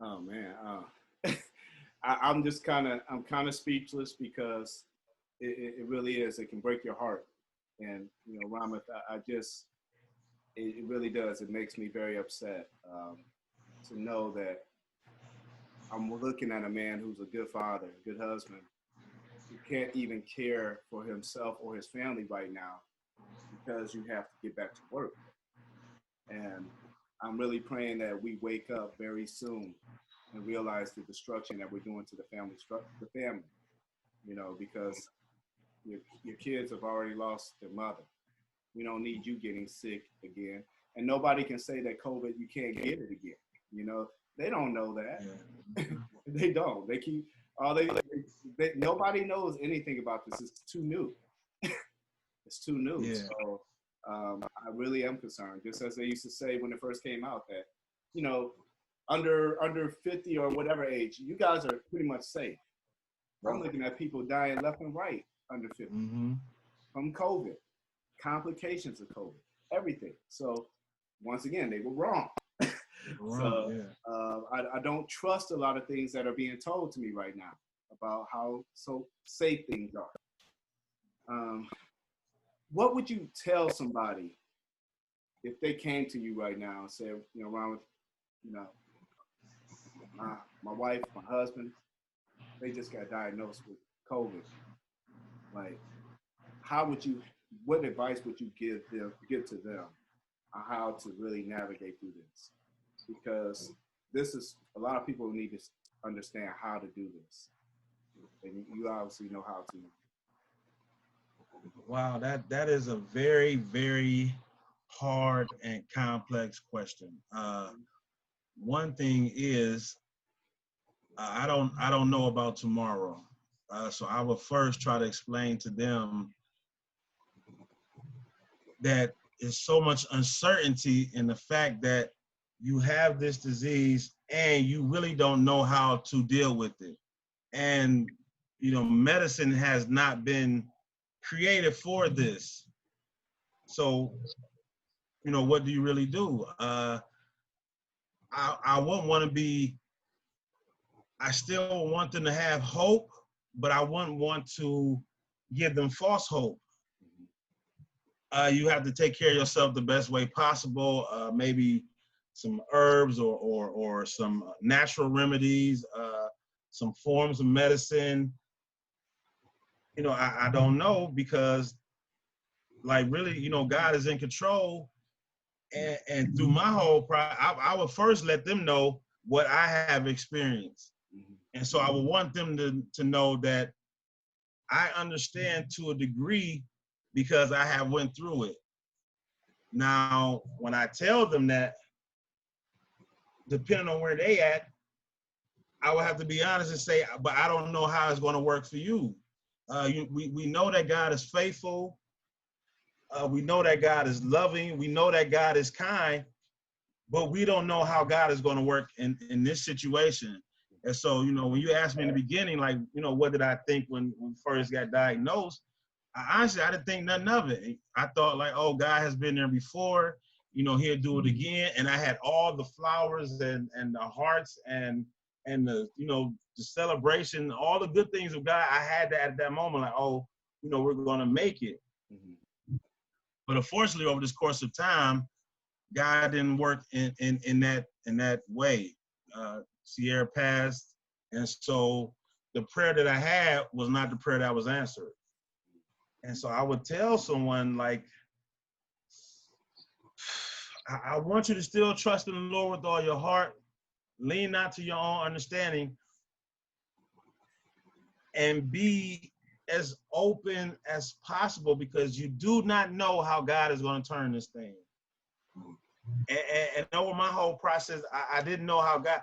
Oh man, I'm kind of speechless because it really is. It can break your heart, and Ramath, I just it really does. It makes me very upset to know that I'm looking at a man who's a good father, a good husband, who can't even care for himself or his family right now because you have to get back to work. And I'm really praying that we wake up very soon and realize the destruction that we're doing to the family, because your kids have already lost their mother. We don't need you getting sick again. And nobody can say that COVID, you can't get it again. You know, they don't know that. Yeah. They don't. They keep, all nobody knows anything about this. It's too new. It's too new. Yeah. So I really am concerned. Just as they used to say when it first came out that, you know, under 50 or whatever age, you guys are pretty much safe. I'm looking at people dying left and right under 50 Mm-hmm. from COVID, complications of COVID, everything. So once again, they were wrong. Wrong. So Yeah. I don't trust a lot of things that are being told to me right now about how so safe things are. Um, what would you tell somebody if they came to you right now and said, Ron, you know, my wife, my husband, they just got diagnosed with COVID. Like, how would you? What advice would you give to them on how to really navigate through this? Because this is a lot of people need to understand how to do this, and you obviously know how to. Wow, that is a very, very hard and complex question. One thing is I don't know about tomorrow, so I will first try to explain to them that there's so much uncertainty in the fact that you have this disease and you really don't know how to deal with it. And medicine has not been created for this. So, what do you really do? I wouldn't want to be, I still want them to have hope, but I wouldn't want to give them false hope. You have to take care of yourself the best way possible. Maybe some herbs or some natural remedies, some forms of medicine. I don't know because, like, really, God is in control. And through my whole process, I would first let them know what I have experienced. And so I would want them to know that I understand to a degree because I have went through it. Now, when I tell them that, depending on where they at, I would have to be honest and say, but I don't know how it's going to work for you. We know that God is faithful. We know that God is loving. We know that God is kind, but we don't know how God is going to work in this situation. And so, when you asked me in the beginning, like, what did I think when we first got diagnosed? Honestly, I didn't think nothing of it. I thought like, oh, God has been there before, he'll do it again. And I had all the flowers and the hearts and the, the celebration, all the good things of God. I had that at that moment, like, oh, we're going to make it. Mm-hmm. But unfortunately, over this course of time, God didn't work in that way. Sierra passed, and so the prayer that I had was not the prayer that was answered. And so I would tell someone like, I want you to still trust in the Lord with all your heart, lean not to your own understanding, and be as open as possible because you do not know how God is going to turn this thing. And over my whole process, I didn't know how God.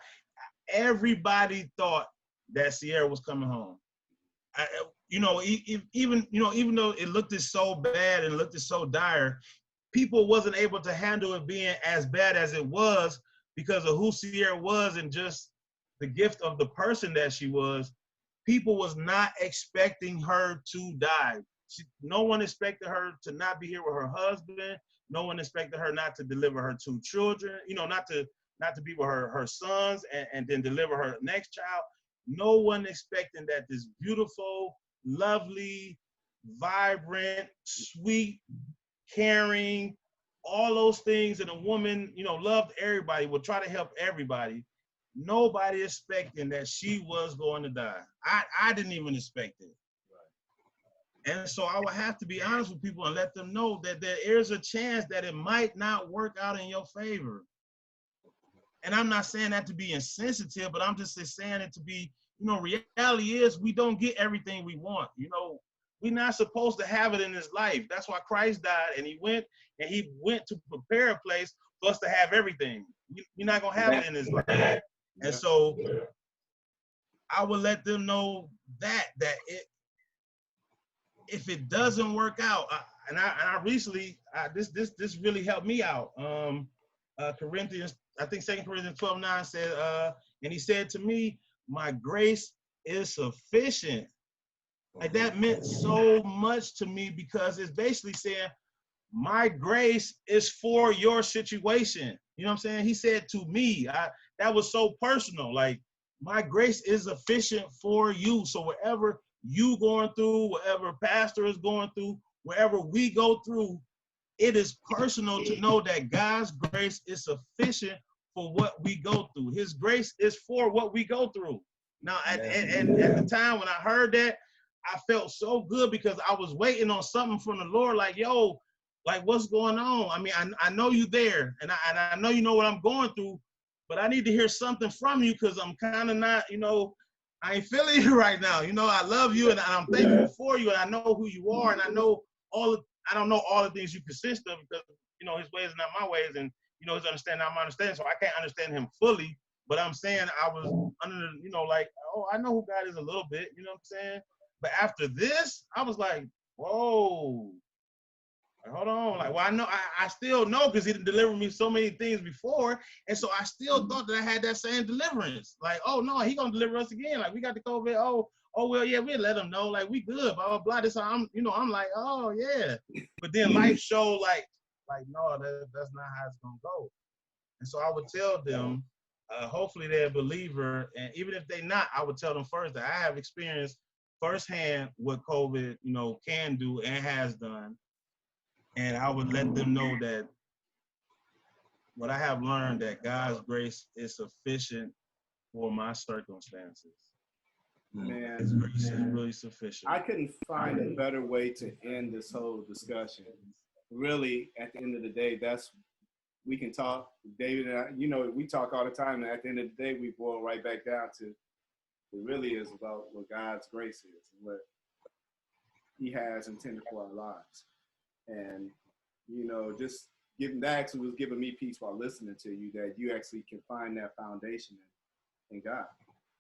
Everybody thought that Sierra was coming home. Even though it looked so bad and looked so dire, people wasn't able to handle it being as bad as it was because of who Sierra was and just the gift of the person that she was. People was not expecting her to die. No one expected her to not be here with her husband. No one expected her not to deliver her two children, not not to be with her sons and then deliver her next child. No one expecting that this beautiful, lovely, vibrant, sweet, caring, all those things that a woman, loved everybody, would try to help everybody. Nobody expecting that she was going to die. I didn't even expect it. And so I would have to be honest with people and let them know that there is a chance that it might not work out in your favor. And I'm not saying that to be insensitive, but I'm just saying it to be, reality is we don't get everything we want. We're not supposed to have it in this life. That's why Christ died, and he went to prepare a place for us to have everything. We're not going to have it in this life. And so I would let them know that if it doesn't work out, and I recently, this really helped me out. Corinthians, I think 2 Corinthians 12:9 said, and he said to me, my grace is sufficient. Like that meant so much to me, because it's basically saying my grace is for your situation. You know what I'm saying? He said to me, that was so personal. Like, my grace is sufficient for you. So wherever you going through, whatever pastor is going through, wherever we go through, it is personal to know that God's grace is sufficient for what we go through. His grace is for what we go through. Now, at the time when I heard that, I felt so good, because I was waiting on something from the Lord, like, yo, like, what's going on? I mean, I know you there, and I know you know what I'm going through, but I need to hear something from you, because I'm kind of not, I ain't feeling you right now. I love you, and I'm thankful for you, and I know who you are, and I don't know all the things you consist of, because, his ways are not my ways, and, his understanding not my understanding, so I can't understand him fully, but I'm saying I was under, like, oh, I know who God is a little bit, you know what I'm saying? But after this, I was like, whoa, hold on. Like, well, I still know, because he delivered me so many things before. And so I still thought that I had that same deliverance. Like, oh no, he gonna deliver us again. Like, we got the COVID. Oh, well, yeah, we'll let him know. Like, we good, blah, blah, blah. This, I'm like, oh yeah. But then life showed like, no, that's not how it's gonna go. And so I would tell them, hopefully they're a believer. And even if they're not, I would tell them first that I have experienced firsthand what COVID, can do and has done. And I would let them know that what I have learned, that God's grace is sufficient for my circumstances. Man, His grace is really sufficient. I couldn't find a better way to end this whole discussion. Really, at the end of the day, we can talk, David and I, we talk all the time, and at the end of the day, we boil right back down to, it really is about what God's grace is and what he has intended for our lives. And, just that actually was giving me peace while listening to you, that you actually can find that foundation in God.